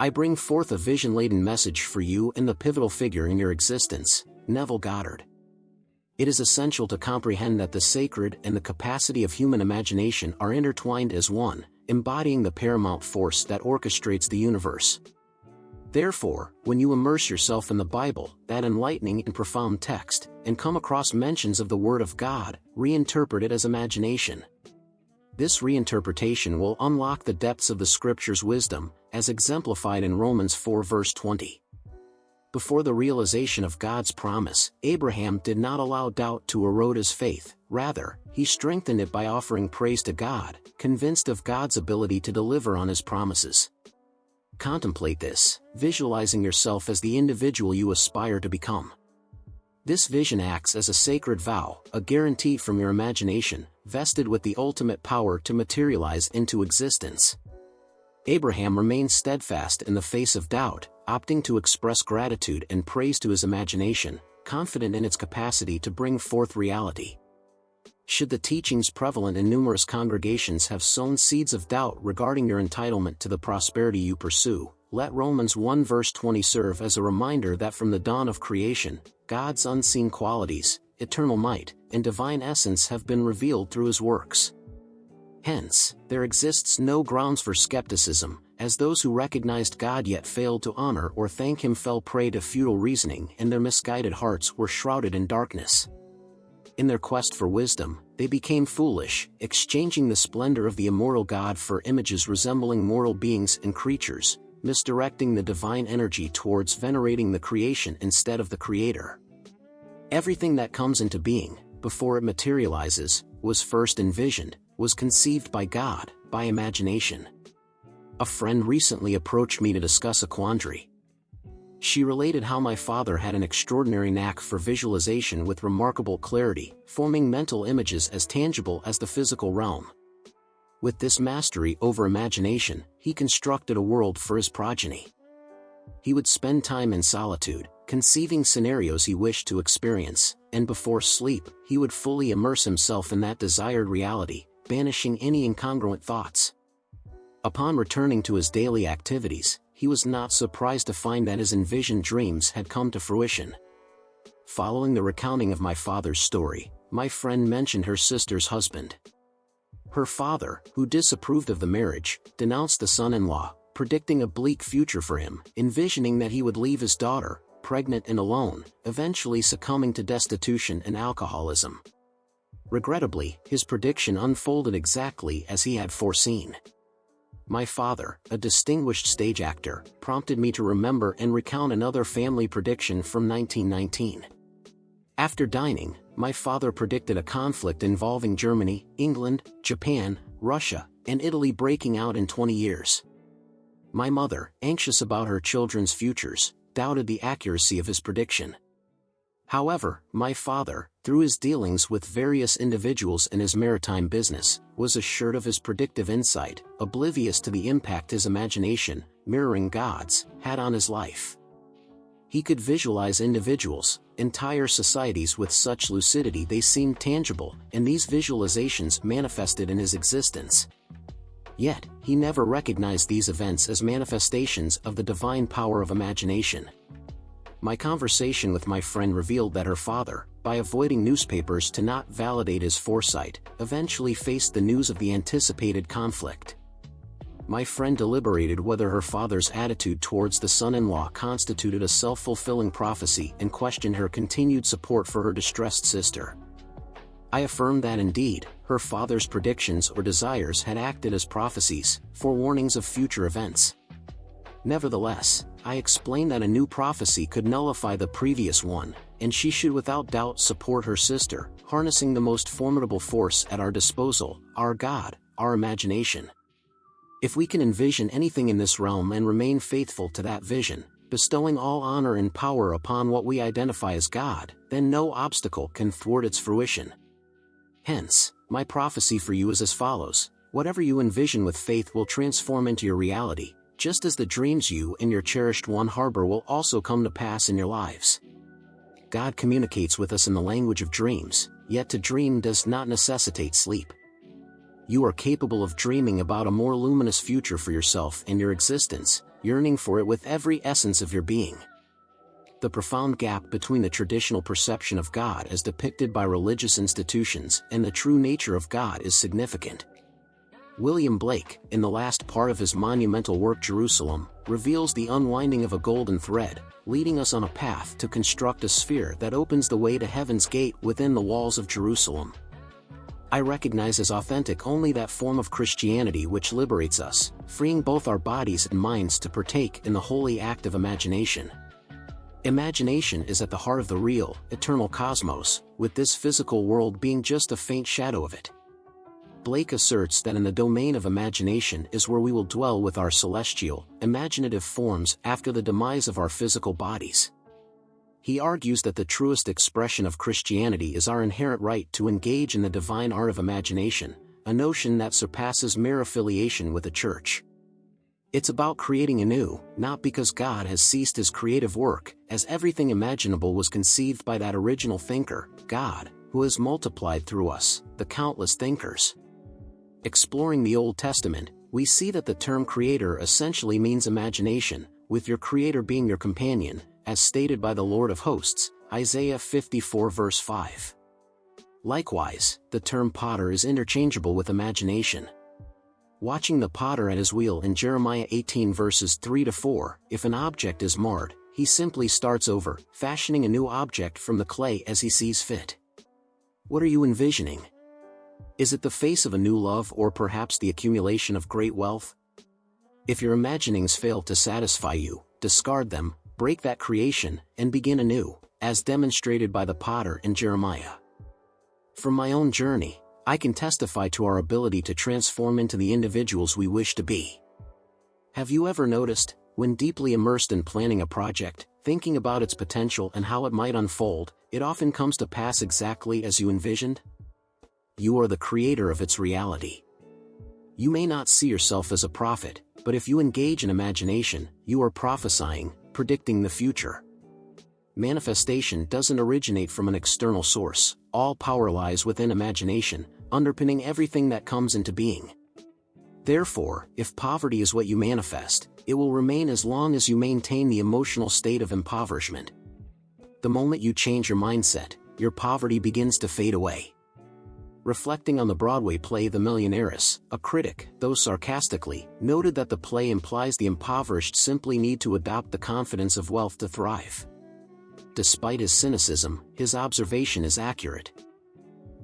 I bring forth a vision-laden message for you and the pivotal figure in your existence, Neville Goddard. It is essential to comprehend that the sacred and the capacity of human imagination are intertwined as one, embodying the paramount force that orchestrates the universe. Therefore, when you immerse yourself in the Bible, that enlightening and profound text, and come across mentions of the Word of God, reinterpret it as imagination. This reinterpretation will unlock the depths of the Scripture's wisdom, as exemplified in Romans 4 verse 20. Before the realization of God's promise, Abraham did not allow doubt to erode his faith, rather, he strengthened it by offering praise to God, convinced of God's ability to deliver on his promises. Contemplate this, visualizing yourself as the individual you aspire to become. This vision acts as a sacred vow, a guarantee from your imagination, vested with the ultimate power to materialize into existence. Abraham remained steadfast in the face of doubt, opting to express gratitude and praise to his imagination, confident in its capacity to bring forth reality. Should the teachings prevalent in numerous congregations have sown seeds of doubt regarding your entitlement to the prosperity you pursue, let Romans 1 verse 20 serve as a reminder that from the dawn of creation, God's unseen qualities, eternal might, and divine essence have been revealed through his works. Hence, there exists no grounds for skepticism, as those who recognized God yet failed to honor or thank him fell prey to futile reasoning and their misguided hearts were shrouded in darkness. In their quest for wisdom, they became foolish, exchanging the splendor of the immortal God for images resembling mortal beings and creatures, misdirecting the divine energy towards venerating the creation instead of the Creator. Everything that comes into being, before it materializes, was first envisioned, was conceived by God, by imagination. A friend recently approached me to discuss a quandary. She related how my father had an extraordinary knack for visualization with remarkable clarity, forming mental images as tangible as the physical realm. With this mastery over imagination, he constructed a world for his progeny. He would spend time in solitude, conceiving scenarios he wished to experience, and before sleep, he would fully immerse himself in that desired reality, banishing any incongruent thoughts. Upon returning to his daily activities, he was not surprised to find that his envisioned dreams had come to fruition. Following the recounting of my father's story, my friend mentioned her sister's husband. Her father, who disapproved of the marriage, denounced the son-in-law, predicting a bleak future for him, envisioning that he would leave his daughter, pregnant and alone, eventually succumbing to destitution and alcoholism. Regrettably, his prediction unfolded exactly as he had foreseen. My father, a distinguished stage actor, prompted me to remember and recount another family prediction from 1919. After dining, my father predicted a conflict involving Germany, England, Japan, Russia, and Italy breaking out in 20 years. My mother, anxious about her children's futures, doubted the accuracy of his prediction. However, my father, through his dealings with various individuals in his maritime business, was assured of his predictive insight, oblivious to the impact his imagination, mirroring God's, had on his life. He could visualize individuals, entire societies with such lucidity they seemed tangible, and these visualizations manifested in his existence. Yet, he never recognized these events as manifestations of the divine power of imagination. My conversation with my friend revealed that her father, by avoiding newspapers to not validate his foresight, eventually faced the news of the anticipated conflict. My friend deliberated whether her father's attitude towards the son-in-law constituted a self-fulfilling prophecy and questioned her continued support for her distressed sister. I affirmed that indeed, her father's predictions or desires had acted as prophecies, forewarnings of future events. Nevertheless, I explained that a new prophecy could nullify the previous one, and she should without doubt support her sister, harnessing the most formidable force at our disposal, our God, our imagination. If we can envision anything in this realm and remain faithful to that vision, bestowing all honor and power upon what we identify as God, then no obstacle can thwart its fruition. Hence, my prophecy for you is as follows: whatever you envision with faith will transform into your reality, just as the dreams you and your cherished one harbor will also come to pass in your lives. God communicates with us in the language of dreams, yet to dream does not necessitate sleep. You are capable of dreaming about a more luminous future for yourself and your existence, yearning for it with every essence of your being. The profound gap between the traditional perception of God as depicted by religious institutions and the true nature of God is significant. William Blake, in the last part of his monumental work Jerusalem, reveals the unwinding of a golden thread, leading us on a path to construct a sphere that opens the way to heaven's gate within the walls of Jerusalem. I recognize as authentic only that form of Christianity which liberates us, freeing both our bodies and minds to partake in the holy act of imagination. Imagination is at the heart of the real, eternal cosmos, with this physical world being just a faint shadow of it. Blake asserts that in the domain of imagination is where we will dwell with our celestial, imaginative forms after the demise of our physical bodies. He argues that the truest expression of Christianity is our inherent right to engage in the divine art of imagination, a notion that surpasses mere affiliation with the church. It's about creating anew, not because God has ceased his creative work, as everything imaginable was conceived by that original thinker, God, who has multiplied through us, the countless thinkers. Exploring the Old Testament, we see that the term creator essentially means imagination, with your creator being your companion, as stated by the Lord of Hosts, Isaiah 54 verse 5. Likewise, the term potter is interchangeable with imagination. Watching the potter at his wheel in Jeremiah 18 verses 3-4, if an object is marred, he simply starts over, fashioning a new object from the clay as he sees fit. What are you envisioning? Is it the face of a new love or perhaps the accumulation of great wealth? If your imaginings fail to satisfy you, discard them, break that creation, and begin anew, as demonstrated by the potter in Jeremiah. From my own journey, I can testify to our ability to transform into the individuals we wish to be. Have you ever noticed, when deeply immersed in planning a project, thinking about its potential and how it might unfold, it often comes to pass exactly as you envisioned? You are the creator of its reality. You may not see yourself as a prophet, but if you engage in imagination, you are prophesying, predicting the future. Manifestation doesn't originate from an external source. All power lies within imagination, underpinning everything that comes into being. Therefore, if poverty is what you manifest, it will remain as long as you maintain the emotional state of impoverishment. The moment you change your mindset, your poverty begins to fade away. Reflecting on the Broadway play The Millionaires, a critic, though sarcastically, noted that the play implies the impoverished simply need to adopt the confidence of wealth to thrive. Despite his cynicism, his observation is accurate.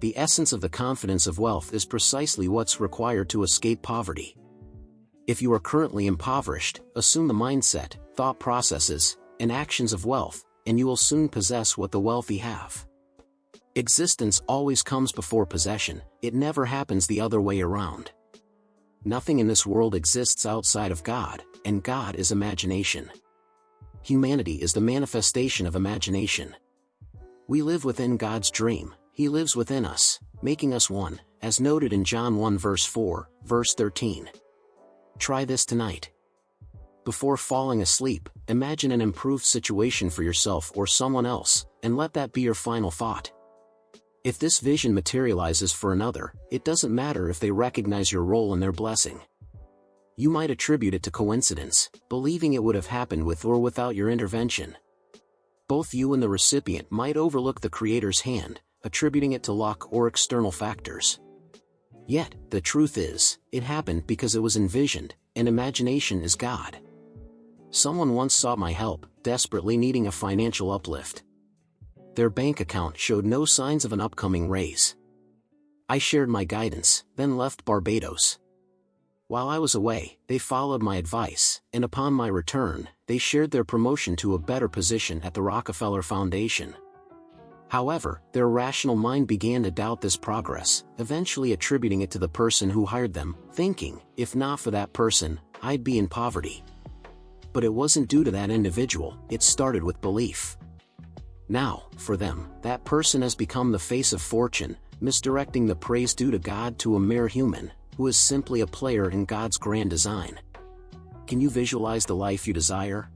The essence of the confidence of wealth is precisely what's required to escape poverty. If you are currently impoverished, assume the mindset, thought processes, and actions of wealth, and you will soon possess what the wealthy have. Existence always comes before possession, it never happens the other way around. Nothing in this world exists outside of God, and God is imagination. Humanity is the manifestation of imagination. We live within God's dream, He lives within us, making us one, as noted in John 1 verse 4, verse 13. Try this tonight. Before falling asleep, imagine an improved situation for yourself or someone else, and let that be your final thought. If this vision materializes for another, it doesn't matter if they recognize your role in their blessing. You might attribute it to coincidence, believing it would have happened with or without your intervention. Both you and the recipient might overlook the Creator's hand, attributing it to luck or external factors. Yet, the truth is, it happened because it was envisioned, and imagination is God. Someone once sought my help, desperately needing a financial uplift. Their bank account showed no signs of an upcoming raise. I shared my guidance, then left Barbados. While I was away, they followed my advice, and upon my return, they shared their promotion to a better position at the Rockefeller Foundation. However, their rational mind began to doubt this progress, eventually attributing it to the person who hired them, thinking, if not for that person, I'd be in poverty. But it wasn't due to that individual, it started with belief. Now, for them, that person has become the face of fortune, misdirecting the praise due to God to a mere human, who is simply a player in God's grand design. Can you visualize the life you desire?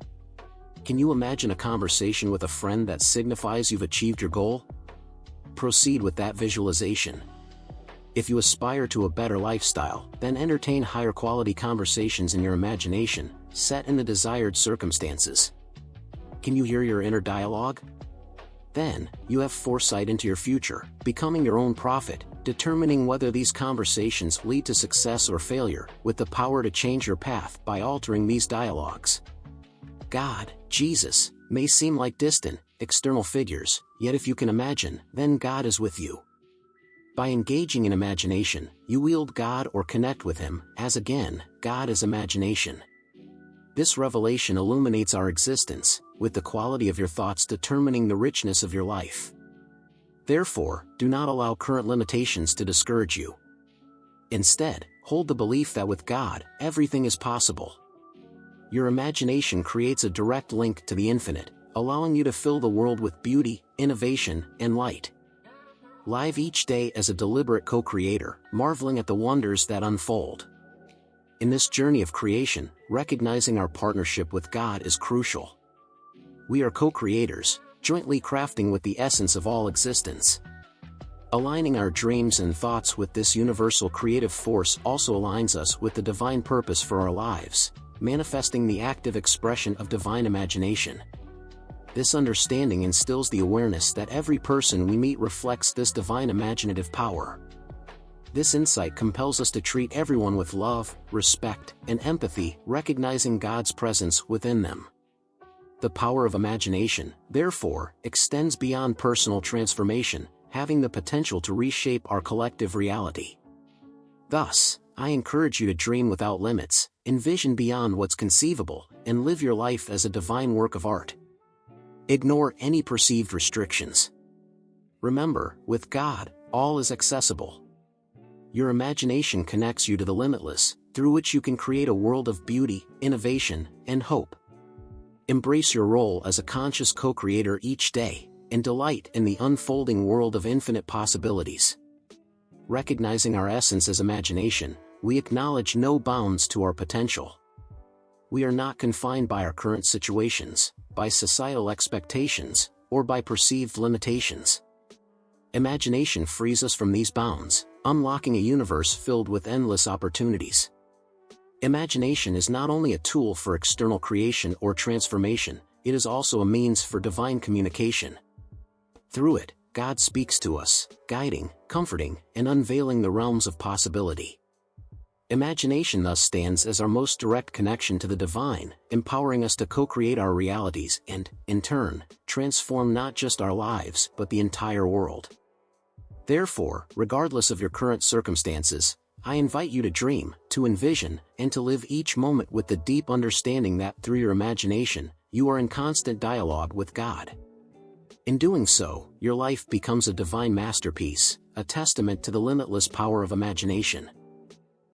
Can you imagine a conversation with a friend that signifies you've achieved your goal? Proceed with that visualization. If you aspire to a better lifestyle, then entertain higher quality conversations in your imagination, set in the desired circumstances. Can you hear your inner dialogue? Then, you have foresight into your future, becoming your own prophet, determining whether these conversations lead to success or failure, with the power to change your path by altering these dialogues. God, Jesus, may seem like distant, external figures, yet if you can imagine, then God is with you. By engaging in imagination, you wield God or connect with Him, as again, God is imagination. This revelation illuminates our existence, with the quality of your thoughts determining the richness of your life. Therefore, do not allow current limitations to discourage you. Instead, hold the belief that with God, everything is possible. Your imagination creates a direct link to the infinite, allowing you to fill the world with beauty, innovation, and light. Live each day as a deliberate co-creator, marveling at the wonders that unfold. In this journey of creation, recognizing our partnership with God is crucial. We are co-creators, jointly crafting with the essence of all existence. Aligning our dreams and thoughts with this universal creative force also aligns us with the divine purpose for our lives, manifesting the active expression of divine imagination. This understanding instills the awareness that every person we meet reflects this divine imaginative power. This insight compels us to treat everyone with love, respect, and empathy, recognizing God's presence within them. The power of imagination, therefore, extends beyond personal transformation, having the potential to reshape our collective reality. Thus, I encourage you to dream without limits, envision beyond what's conceivable, and live your life as a divine work of art. Ignore any perceived restrictions. Remember, with God, all is accessible. Your imagination connects you to the limitless, through which you can create a world of beauty, innovation, and hope. Embrace your role as a conscious co-creator each day, and delight in the unfolding world of infinite possibilities. Recognizing our essence as imagination, we acknowledge no bounds to our potential. We are not confined by our current situations, by societal expectations, or by perceived limitations. Imagination frees us from these bounds, unlocking a universe filled with endless opportunities. Imagination is not only a tool for external creation or transformation, it is also a means for divine communication. Through it, God speaks to us, guiding, comforting, and unveiling the realms of possibility. Imagination thus stands as our most direct connection to the divine, empowering us to co-create our realities and, in turn, transform not just our lives but the entire world. Therefore, regardless of your current circumstances, I invite you to dream, to envision, and to live each moment with the deep understanding that through your imagination, you are in constant dialogue with God. In doing so, your life becomes a divine masterpiece, a testament to the limitless power of imagination.